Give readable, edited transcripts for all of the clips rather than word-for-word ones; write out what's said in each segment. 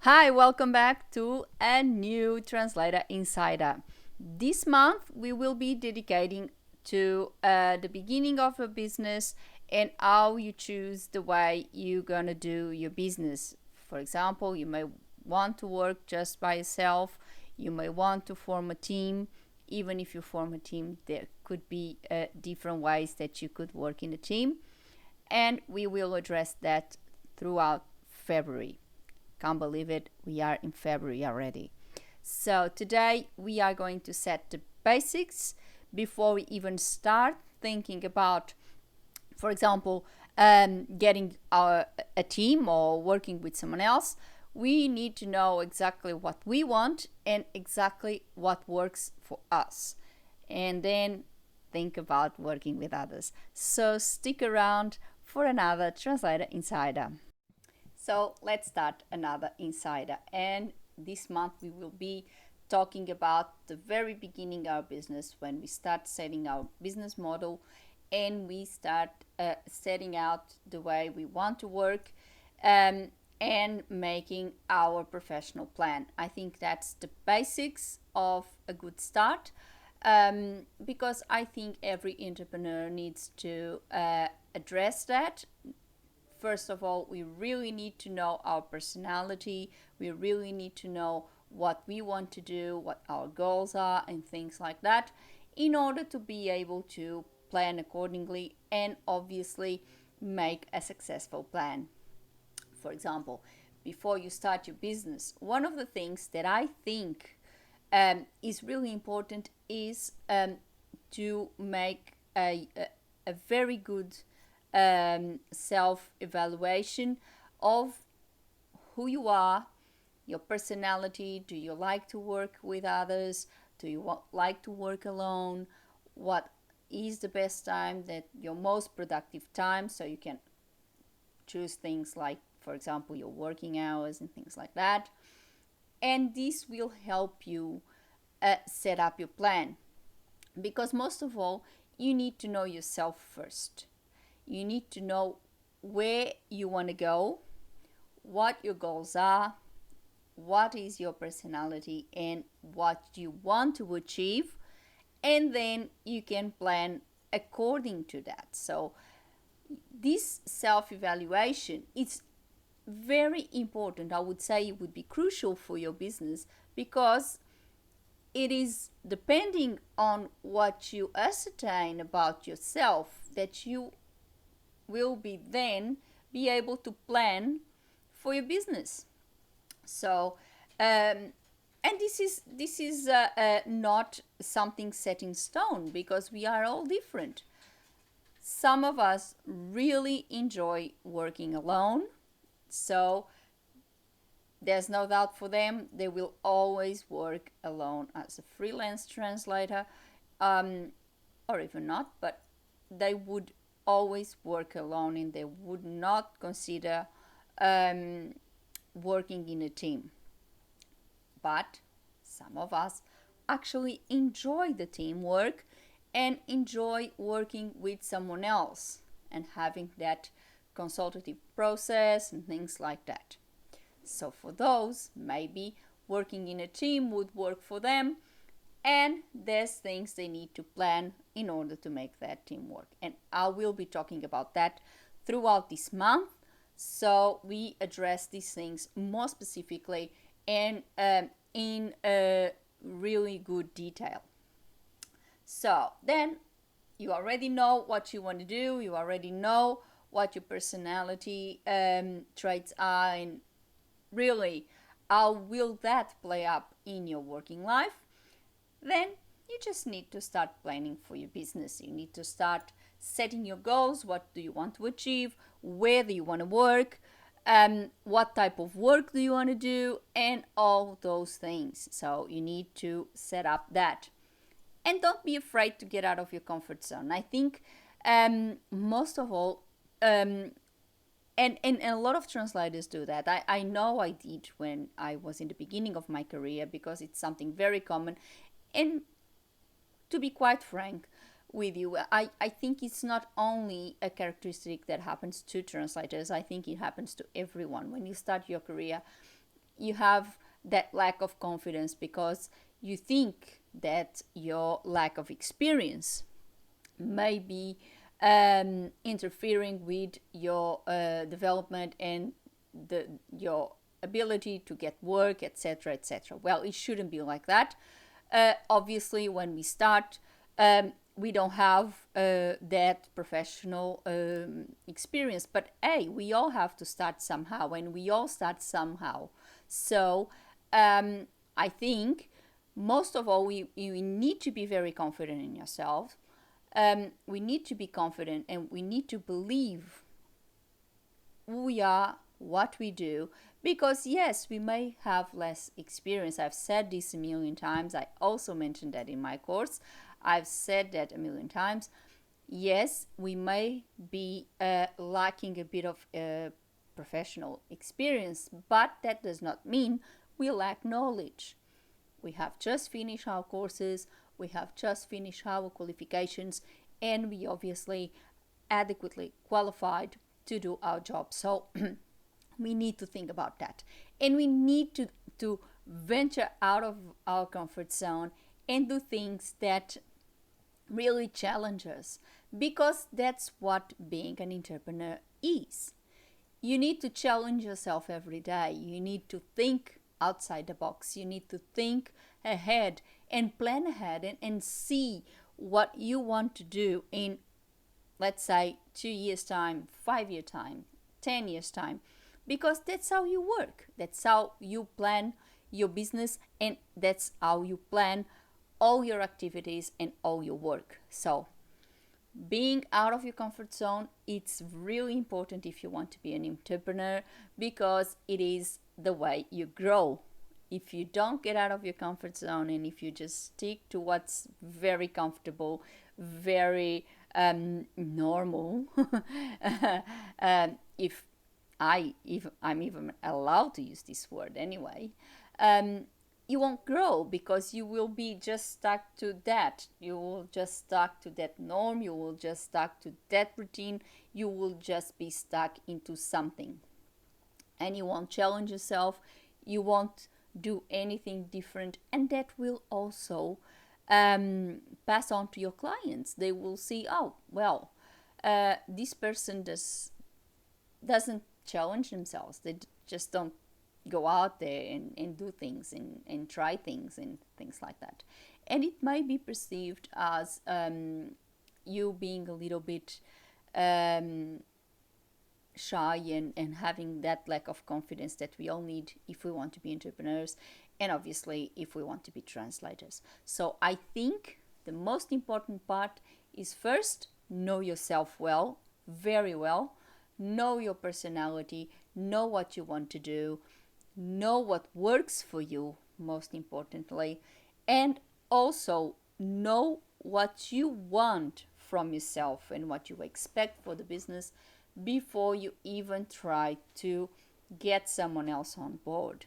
Hi, welcome back to a new Translator Insider. This month we will be dedicating to the beginning of a business and how you choose the way you're gonna do your business. For example, you may want to work just by yourself, you may want to form a team. Even if you form a team, there could be different ways that you could work in a team, and we will address that throughout February. Can't believe it, we are in February already. So today we are going to set the basics before we even start thinking about, for example, getting a team or working with someone else. We need to know exactly what we want and exactly what works for us, and then think about working with others. So stick around for another Translator Insider. So let's start another insider. And this month we will be talking about the very beginning of our business, when we start setting our business model and we start setting out the way we want to work, and making our professional plan. I think that's the basics of a good start, because I think every entrepreneur needs to address that. First of all, we really need to know our personality. We really need to know what we want to do, what our goals are, and things like that, in order to be able to plan accordingly and obviously make a successful plan. For example, before you start your business, one of the things that I think is really important is to make a very good self-evaluation of who you are, your personality. Do you like to work with others? Do you like to work alone? What is the best time, that your most productive time, so you can choose things like, for example, your working hours and things like that. And this will help you set up your plan, because most of all, you need to know yourself first. You need to know where you want to go, what your goals are, what is your personality, and what you want to achieve, and then you can plan according to that. So this self-evaluation is very important. I would say it would be crucial for your business, because it is depending on what you ascertain about yourself that you will be able to plan for your business. So and this is not something set in stone, because we are all different. Some of us really enjoy working alone, so there's no doubt for them, they will always work alone as a freelance translator, or even not, but they would always work alone, and they would not consider working in a team. But some of us actually enjoy the teamwork and enjoy working with someone else and having that consultative process and things like that. So for those, maybe working in a team would work for them, and there's things they need to plan in order to make that team work. And I will be talking about that throughout this month, so we address these things more specifically and in a really good detail. So then you already know what you want to do, you already know what your personality traits are, and really how will that play up in your working life. Then you just need to start planning for your business. You need to start setting your goals. What do you want to achieve? Where do you want to work? What type of work do you want to do? And all those things. So you need to set up that. And don't be afraid to get out of your comfort zone. I think most of all, and a lot of translators do that. I know I did when I was in the beginning of my career, because it's something very common. And to be quite frank with you, I think it's not only a characteristic that happens to translators. I think it happens to everyone. When you start your career, you have that lack of confidence because you think that your lack of experience may be interfering with your development and your ability to get work, etc., etc. Well, it shouldn't be like that. Obviously, when we start, we don't have that professional experience, but hey, we all have to start somehow, and we all start somehow. So I think most of all, we need to be very confident in yourself. We need to be confident, and we need to believe who we are, what we do, because yes, we may have less experience. I've said this a million times. I also mentioned that in my course. I've said that a million times. Yes, we may be lacking a bit of professional experience, but that does not mean we lack knowledge. We have just finished our courses, we have just finished our qualifications, and we obviously adequately qualified to do our job. So we need to think about that. And we need to venture out of our comfort zone and do things that really challenge us, because that's what being an entrepreneur is. You need to challenge yourself every day. You need to think outside the box. You need to think ahead and plan ahead and see what you want to do in, let's say, 2 years' time, 5 year time, 10 years' time, because that's how you work. That's how you plan your business, and that's how you plan all your activities and all your work. So being out of your comfort zone, it's really important if you want to be an entrepreneur, because it is the way you grow. If you don't get out of your comfort zone, and if you just stick to what's very comfortable, very normal, if I'm even allowed to use this word anyway, you won't grow, because you will be just stuck to that. You will just stuck to that norm. You will just stuck to that routine. You will just be stuck into something, and you won't challenge yourself. You won't do anything different, and that will also pass on to your clients. They will see, oh well, this person doesn't challenge themselves. They just don't go out there and do things and try things and things like that. And it might be perceived as you being a little bit shy and having that lack of confidence that we all need if we want to be entrepreneurs, and obviously if we want to be translators. So I think the most important part is, first, know yourself well, very well. Know your personality, know what you want to do, know what works for you, most importantly, and also know what you want from yourself and what you expect for the business before you even try to get someone else on board.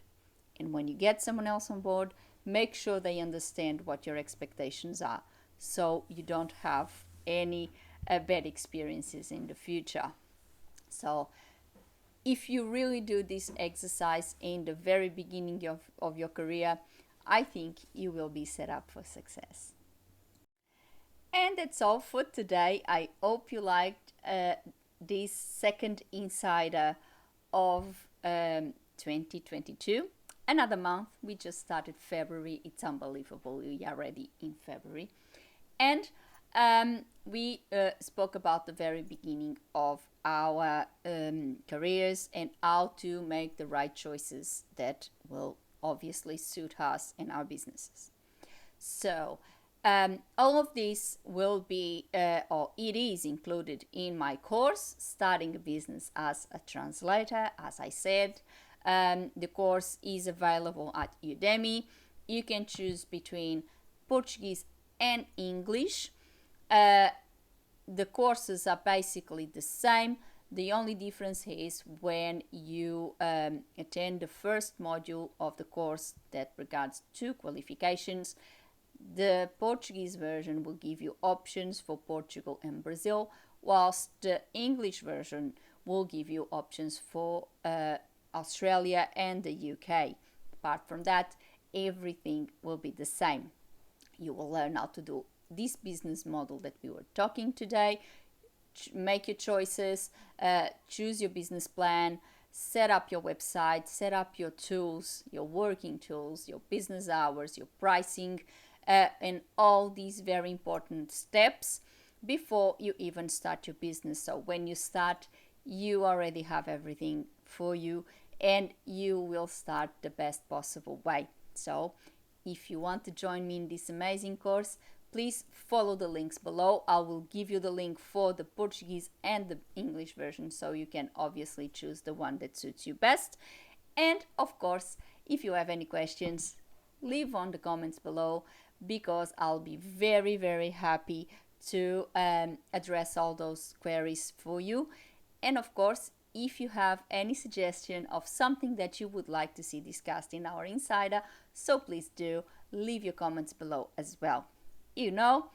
And when you get someone else on board, make sure they understand what your expectations are, so you don't have any bad experiences in the future. So if you really do this exercise in the very beginning of your career, I think you will be set up for success. And that's all for today. I hope you liked this second insider of 2022. Another month. We just started February. It's unbelievable. We are already in February. And we spoke about the very beginning of our careers and how to make the right choices that will obviously suit us and our businesses. So all of this will be, or it is included in my course, Starting a Business as a Translator. As I said, the course is available at Udemy. You can choose between Portuguese and English. The courses are basically the same. The only difference is when you attend the first module of the course that regards to qualifications. The Portuguese version will give you options for Portugal and Brazil, whilst the English version will give you options for Australia and the UK. Apart from that, everything will be the same. You will learn how to do this business model that we were talking today. Make your choices, choose your business plan, set up your website, set up your tools, your working tools, your business hours, your pricing, and all these very important steps before you even start your business. So when you start, you already have everything for you and you will start the best possible way. So if you want to join me in this amazing course, please follow the links below. I will give you the link for the Portuguese and the English version, so you can obviously choose the one that suits you best. And of course, if you have any questions, leave on the comments below, because I'll be very, very happy to address all those queries for you. And of course, if you have any suggestion of something that you would like to see discussed in our Insider, so please do leave your comments below as well. You know,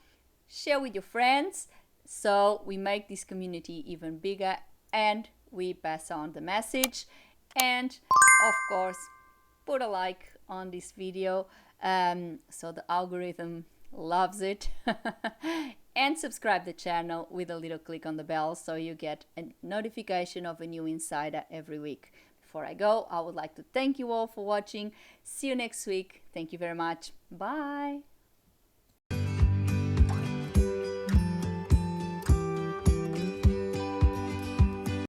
share with your friends so we make this community even bigger and we pass on the message. And of course, put a like on this video so the algorithm loves it. And subscribe the channel with a little click on the bell so you get a notification of a new Insider every week. Before I go, I would like to thank you all for watching. See you next week. Thank you very much. Bye.